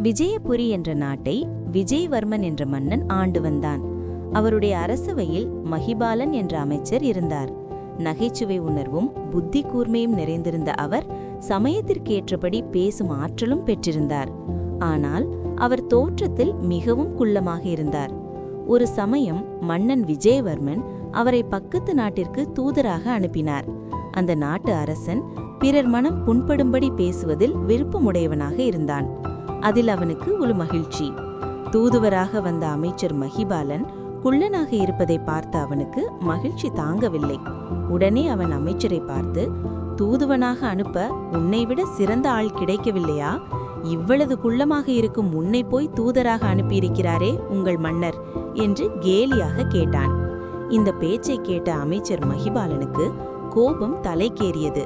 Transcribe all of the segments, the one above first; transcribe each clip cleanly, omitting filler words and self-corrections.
விஜயபுரி என்ற நாட்டை விஜயவர்மன் என்ற மன்னன் ஆண்டு வந்தான். அவருடைய அரசவையில் மகிபாலன் என்ற அமைச்சர் இருந்தார். நகைச்சுவை உணர்வும் புத்தி கூர்மையும் நிறைந்திருந்த அவர் சமயத்திற்கேற்றபடி பேசும் ஆற்றலும் பெற்றிருந்தார். ஆனால் அவர் தோற்றத்தில் மிகவும் குள்ளமாக இருந்தார். ஒரு சமயம் மன்னன் விஜயவர்மன் அவரை பக்கத்து நாட்டிற்கு தூதராக அனுப்பினார். அந்த நாட்டு அரசன் பிறர் மனம் புண்படும்படி பேசுவதில் விருப்பமுடையவனாக இருந்தான். அதில் அவனுக்கு ஒரு மகிழ்ச்சி. தூதுவராக வந்த அமைச்சர் மகிபாலன் குள்ளனாக இருப்பதை பார்த்த அவனுக்கு மகிழ்ச்சி தாங்கவில்லை. உடனே அவன் அமைச்சரை பார்த்து, தூதுவனாக அனுப்ப உன்னைவிட சிறந்த ஆள் கிடைக்கவில்லையா? இவ்வளவு குள்ளமாக இருக்கும் உன்னை போய் தூதராக அனுப்பியிருக்கிறாரே உங்கள் மன்னர் என்று கேலியாக கேட்டான். இந்த பேச்சை கேட்ட அமைச்சர் மகிபாலனுக்கு கோபம் தலைக்கேறியது.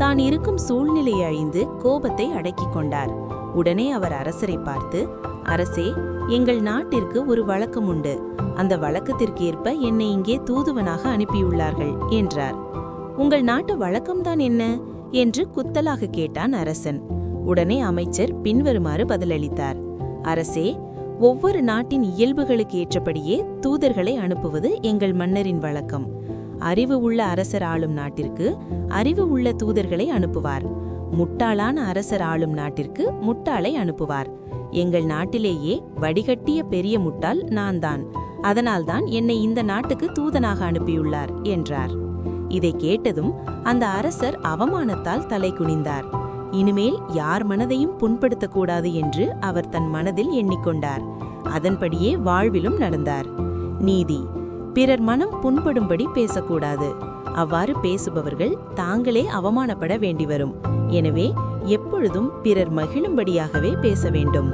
தான் இருக்கும் சூழ்நிலையை அழிந்து கோபத்தை அடக்கிக் கொண்டார். உடனே அவர் அரசரை பார்த்து, அரசே, எங்கள் நாட்டிற்கு ஒரு வழக்கம் உண்டு. அந்த வழக்கத்திற்கு ஏற்ப என்னை இங்கே தூதுவனாக அனுப்பியுள்ளார்கள் என்றார். உங்கள் நாட்டு வழக்கம்தான் என்ன என்று குத்தலாக கேட்டான் அரசன். உடனே அமைச்சர் பின்வருமாறு பதிலளித்தார். அரசே, ஒவ்வொரு நாட்டின் இயல்புகளுக்கு ஏற்றபடியே தூதர்களை அனுப்புவது எங்கள் மன்னரின் வழக்கம். அறிவு உள்ள அரசர் ஆளும் நாட்டிற்கு அறிவு உள்ள தூதர்களை அனுப்புவார். முட்டாளான அரசர் ஆளும் நாட்டிற்கு முட்டாளை அனுப்புவார். எங்கள் நாட்டிலேயே வடிகட்டிய பெரிய முட்டாள் நான் தான். அதனால்தான் என்னை இந்த நாட்டுக்கு தூதனாக அனுப்பியுள்ளார் என்றார். இதை கேட்டதும் அந்த அரசர் அவமானத்தால் தலை குனிந்தார். இனிமேல் யார் மனதையும் புண்படுத்தக்கூடாது என்று அவர் தன் மனதில் எண்ணிக்கொண்டார். அதன்படியே வாழ்விலும் நடந்தார். நீதி: பிறர் மனம் புண்படும்படி பேசக்கூடாது. அவ்வாறு பேசுபவர்கள் தாங்களே அவமானப்பட வேண்டி வரும். எனவே எப்பொழுதும் பிறர் மகிழும்படியாகவே பேச வேண்டும்.